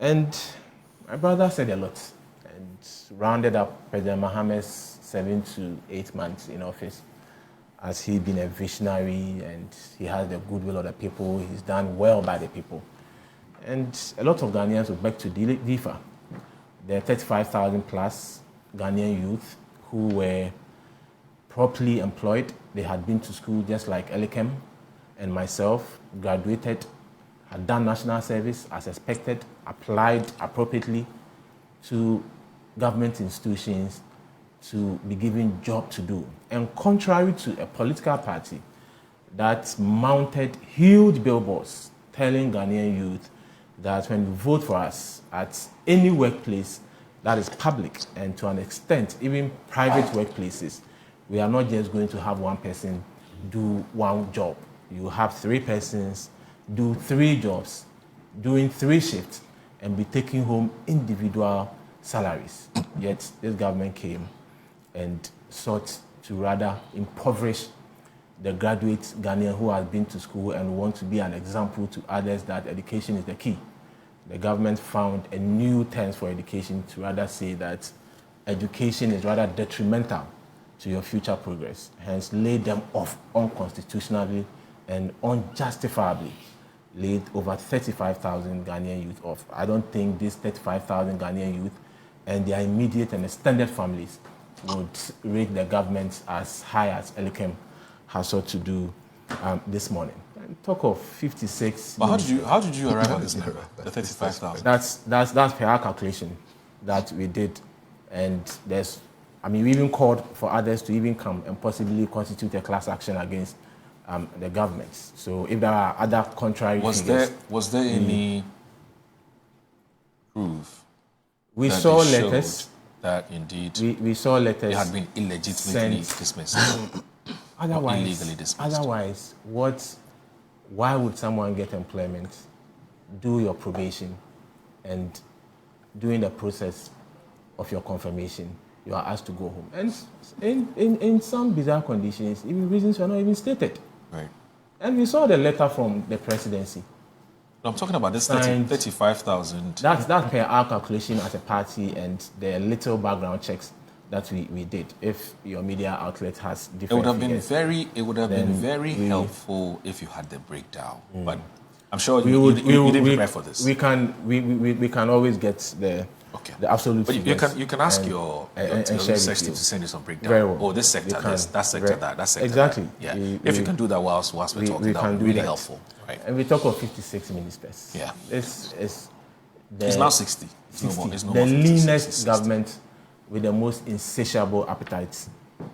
And my brother said a lot and rounded up President Mahama's 7 to 8 months in office as he'd been a visionary and he has the goodwill of the people. He's done well by the people. And a lot of Ghanaians would beg to differ. There are 35,000 plus Ghanaian youth who were properly employed. They had been to school just like Agyekum and myself, graduated, had done national service as expected, applied appropriately to government institutions to be given job to do. And contrary to a political party that mounted huge billboards telling Ghanaian youth that when you vote for us at any workplace that is public and to an extent even private workplaces, we are not just going to have one person do one job. You have 3 persons do 3 jobs, doing 3 shifts, and be taking home individual salaries. Yet this government came and sought to rather impoverish the graduate Ghanaian who has been to school and want to be an example to others that education is the key. The government found a new term for education to rather say that education is rather detrimental to your future progress, hence laid them off unconstitutionally and unjustifiably, laid over 35,000 Ghanaian youth off. I don't think these 35,000 Ghanaian youth and their immediate and extended families would rate the government as high as Agyekum has sought to do this morning. And talk of 56. But how did you arrive at this number, the 35,000? That's per our calculation that we did, and we even called for others to even come and possibly constitute a class action against the government. So if there are other contrary figures, was there any proof? We saw letters that indeed we saw letters. It had been illegitimately dismissed. Otherwise, illegally dismissed. Why would someone get employment, do your probation, and during the process of your confirmation, you are asked to go home? And in some bizarre conditions, even reasons were not even stated. Right. And we saw the letter from the presidency. I'm talking about this 35,000. That's per our calculation as a party and the little background checks that we did. If your media outlet has different it would have figures, been very helpful if you had the breakdown. But I'm sure you didn't prepare for this. We can always get the absolute. But you can ask your section to send you some breakdown. Very well. Oh, this sector, that sector, that sector. Exactly. That. Yeah. If you can do that whilst we're talking, that would be really helpful. Right. And we talk of 56 ministers. Yeah. It's now 60. It's no more 50, leanest 60. government with the most insatiable appetite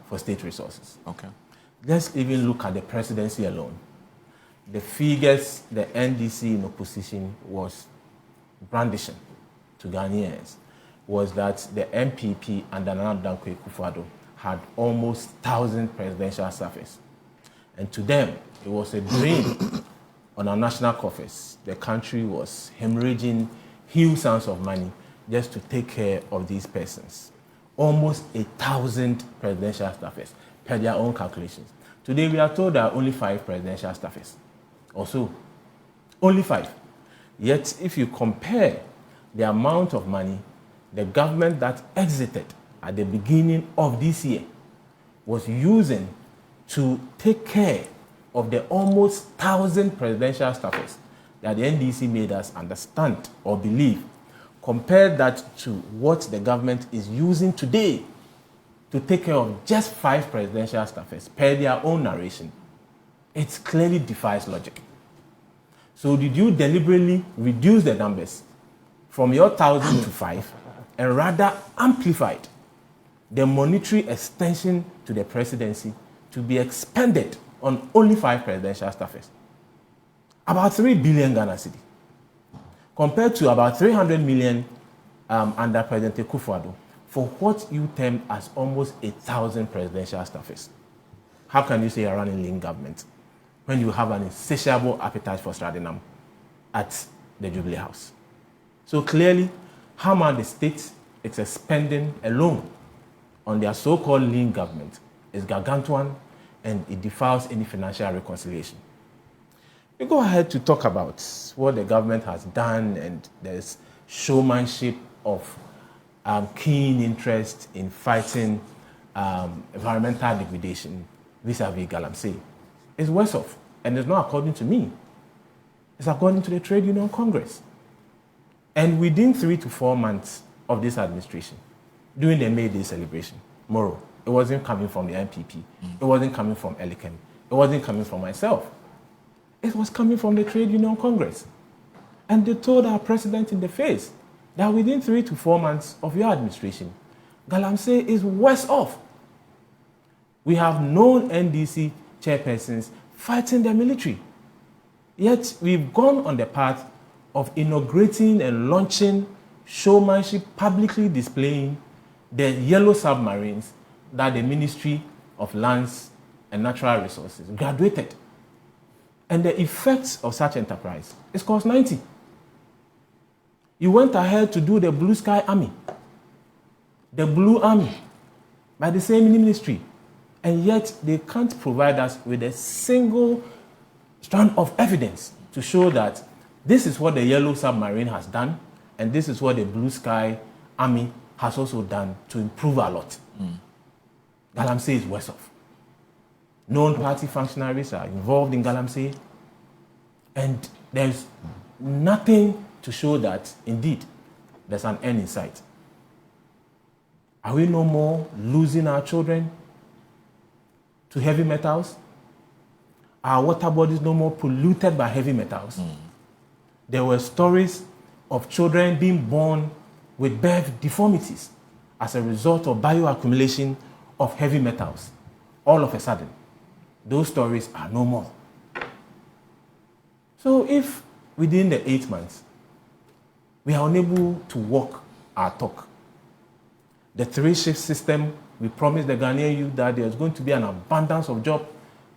for state resources. Okay. Let's even look at the presidency alone. The figures the NDC in opposition was brandishing to Ghanaians was that the MPP under Nana Dankwa Akufo-Addo had almost 1,000 presidential staffers. And to them, it was a drain on our national coffers. The country was hemorrhaging huge sums of money just to take care of these persons. Almost 1,000 presidential staffers per their own calculations. Today, we are told there are only 5 presidential staffers. Also, only 5. Yet, if you compare the amount of money the government that exited at the beginning of this year was using to take care of the almost 1,000 presidential staffers that the NDC made us understand or believe, compare that to what the government is using today to take care of just 5 presidential staffers per their own narration, it clearly defies logic. So did you deliberately reduce the numbers from your 1,000 to 5 and rather amplified the monetary extension to the presidency to be expended on only 5 presidential staffers? About 3 billion Ghana cedi, compared to about 300 million under President Akufo-Addo for what you termed as almost 1,000 presidential staffers. How can you say you're running lean government when you have an insatiable appetite for stradinam at the Jubilee House? So clearly, how much the state is expending alone on their so-called lean government is gargantuan, and it defies any financial reconciliation. We go ahead to talk about what the government has done, and there's showmanship, of keen interest in fighting environmental degradation vis-a-vis Galamsey is worse off. And it's not according to me. It's according to the Trade Union Congress. And within 3 to 4 months of this administration, during the May Day celebration, Moro, it wasn't coming from the NPP. It wasn't coming from Agyekum. It wasn't coming from myself. It was coming from the Trade Union Congress. And they told our president in the face that within 3 to 4 months of your administration, Galamsey is worse off. We have known NDC chairpersons fighting the military. Yet we've gone on the path of inaugurating and launching showmanship, publicly displaying the yellow submarines that the Ministry of Lands and Natural Resources graduated. And the effects of such enterprise is cost 90. You went ahead to do the Blue Sky Army, the Blue Army, by the same ministry, and yet they can't provide us with a single strand of evidence to show that this is what the yellow submarine has done, and this is what the Blue Sky Army has also done to improve a lot. Galamsey is worse off. Known party functionaries are involved in Galamsey, and there's nothing to show that, indeed, there's an end in sight. Are we no more losing our children to heavy metals? Are water bodies no more polluted by heavy metals? There were stories of children being born with birth deformities as a result of bioaccumulation of heavy metals. All of a sudden, those stories are no more. So if within the 8 months, we are unable to walk our talk, the 3-shift system, we promised the Ghanaian youth that there's going to be an abundance of jobs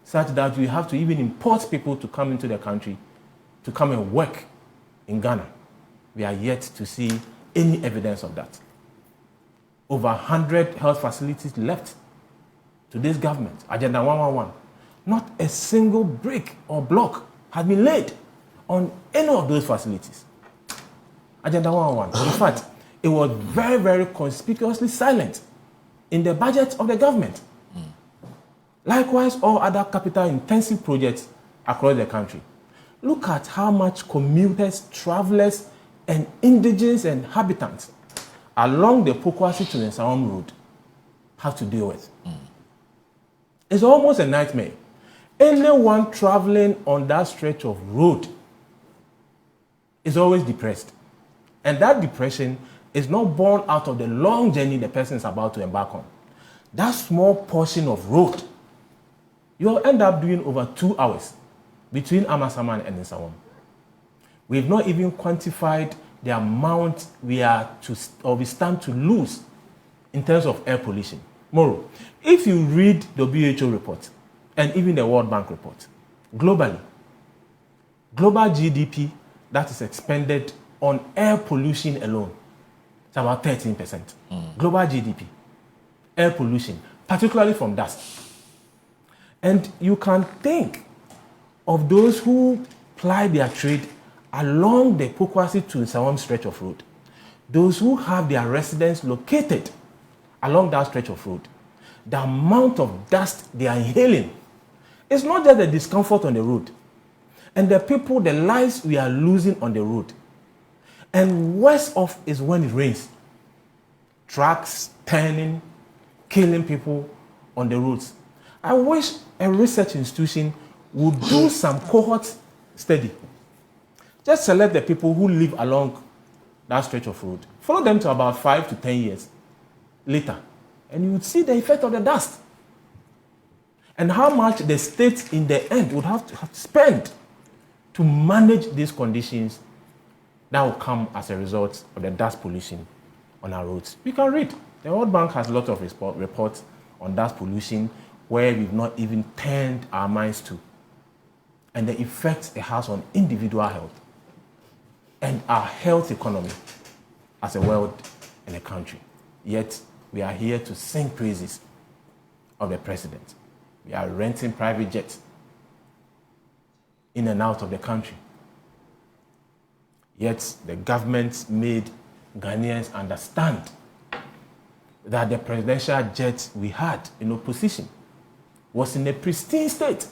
such that we have to even import people to come into the country to come and work in Ghana. We are yet to see any evidence of that. Over 100 health facilities left to this government, Agenda 111. Not a single brick or block has been laid on any of those facilities. Agenda 111. In fact, it was very, very conspicuously silent in the budget of the government. Likewise, all other capital-intensive projects across the country. Look at how much commuters, travelers, and indigents and habitants along the Pokwasi to the Nsawam road have to deal with. It's almost a nightmare. Anyone traveling on that stretch of road is always depressed. And that depression is not born out of the long journey the person is about to embark on. That small portion of road, you'll end up doing over 2 hours between Amasaman and Nsawam. We've not even quantified the amount we stand to lose in terms of air pollution. Moro, if you read the WHO report and even the World Bank report, globally, global GDP that is expended on air pollution alone, it's about 13%. Global GDP, air pollution, particularly from dust. And you can think of those who ply their trade along the Pokwasi to Nsawam stretch of road, those who have their residence located along that stretch of road. The amount of dust they are inhaling, it's not just the discomfort on the road, and the people, the lives we are losing on the road. And worse off is when it rains. Trucks turning, killing people on the roads. I wish a research institution would do some cohort study. Just select the people who live along that stretch of road. Follow them to about 5 to 10 years later, and you would see the effect of the dust. And how much the state in the end would have to spend to manage these conditions that will come as a result of the dust pollution on our roads. We can read. The World Bank has a lot of reports on dust pollution where we've not even turned our minds to, and the effects it has on individual health and our health economy as a world and a country. Yet, we are here to sing praises of the president. We are renting private jets in and out of the country. Yet the government made Ghanaians understand that the presidential jet we had in opposition was in a pristine state.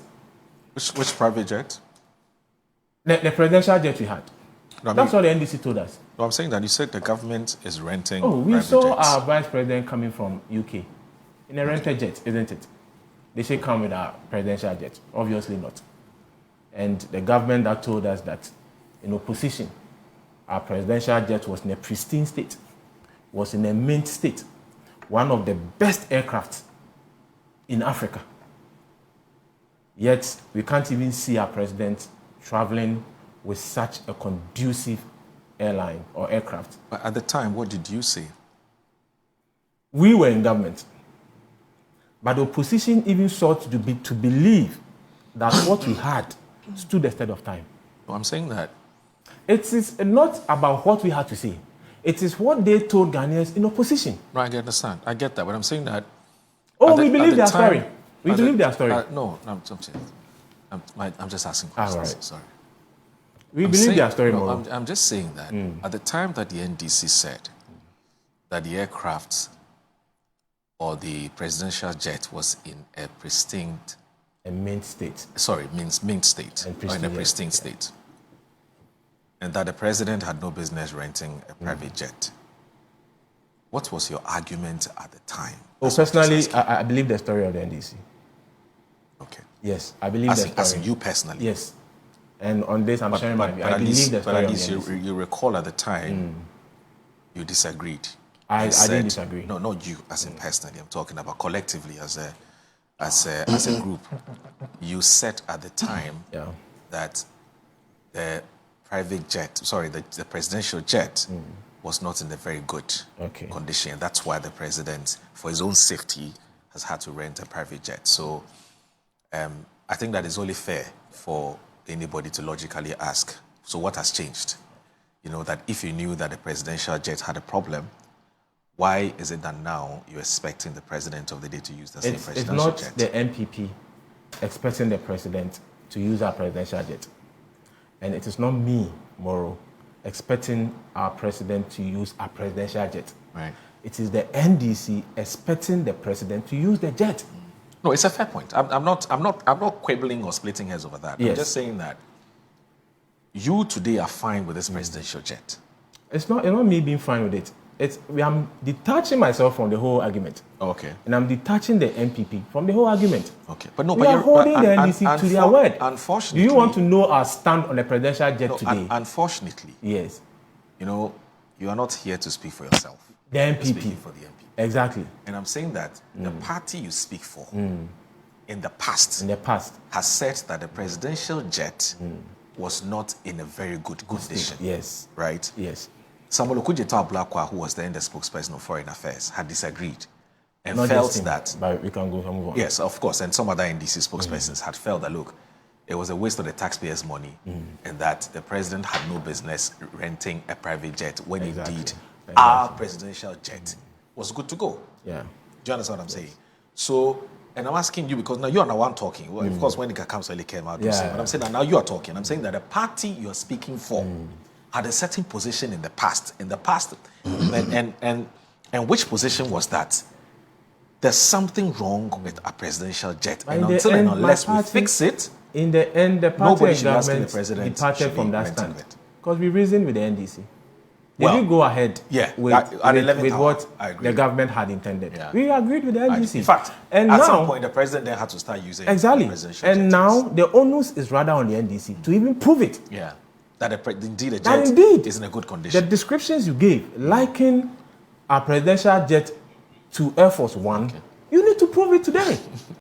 Which private jet? The presidential jet we had. No, That's what the NDC told us. No, I'm saying that you said the government is renting. Oh, we private saw jets. our vice president coming from UK in a rented jet, isn't it? They should come with our presidential jet. Obviously not. And the government that told us that in opposition, our presidential jet was in a pristine state, was in a mint state, one of the best aircraft in Africa. Yet we can't even see our president traveling with such a conducive airline or aircraft. But at the time, what did you say? We were in government. But the opposition even sought to believe that what we had stood the test of time. No, I'm saying that. It is not about what we had to say. It is what they told Ghanaians in opposition. Right, I understand. I get that. But I'm saying that. Oh, we believe their story. We believe their story. No, I'm saying. I'm just asking questions. Right. Sorry. We believe their story more. No, I'm just saying that at the time that the NDC said that the aircraft or the presidential jet was in a pristine... A mint state. Sorry, mint state. Or in a pristine state. And that the president had no business renting a private jet. What was your argument at the time? Oh, personally, I believe the story of the NDC. Okay. Yes, I believe the story. As in you personally? Yes. And on this, I'm sharing my view. I believe the story but at of least the NDC. you recall at the time, you disagreed. I didn't disagree. No, not you, as in personally. I'm talking about collectively as a group. You said at the time that the private jet, the presidential jet was not in a very good condition. That's why the president, for his own safety, has had to rent a private jet. So I think that is only fair for anybody to logically ask, so what has changed? You know, that if you knew that the presidential jet had a problem, why is it that now you're expecting the president of the day to use the same presidential jet? It's not the MPP expecting the president to use our presidential jet. And it is not me, Moro, expecting our president to use our presidential jet. Right. It is the NDC expecting the president to use the jet. No, it's a fair point. I'm not quibbling or splitting hairs over that. Yes. I'm just saying that you today are fine with this presidential jet. It's not me being fine with it. I'm detaching myself from the whole argument. Okay. And I'm detaching the MPP from the whole argument. Okay. But no, we are holding the NDC to their word. Unfortunately. Do you want to know our stand on the presidential jet today? Unfortunately. Yes. You know, you are not here to speak for yourself. The MPP. You're speaking for the MPP. Exactly. And I'm saying that the party you speak for in the past has said that the presidential jet was not in a very good condition. Yes. Right? Yes. Samuel Okudzeto-Ablakwa, who was then the spokesperson of Foreign Affairs, had disagreed and not felt him, that... But we can go and move on. Yes, of course. And some other NDC spokespersons had felt that, look, it was a waste of the taxpayers' money and that the president had no business renting a private jet when indeed our presidential jet was good to go. Yeah. Do you understand what I'm saying? So, and I'm asking you because now you are the one talking. Well, of course, when it comes to LKM, I'll do so. But I'm saying that now you are talking. I'm saying that the party you are speaking for had a certain position in the past. And which position was that? There's something wrong with a presidential jet. And until and unless we fix it, in the end, the party and government departed from that stand. Because we reasoned with the NDC. Did we go ahead with what the government had intended? Yeah. We agreed with the NDC. In fact, at some point, the president then had to start using presidential and jets. now the onus is rather on the NDC to even prove it. Yeah. That indeed the jet is in a good condition. The descriptions you gave, liking our presidential jet to Air Force One, you need to prove it today.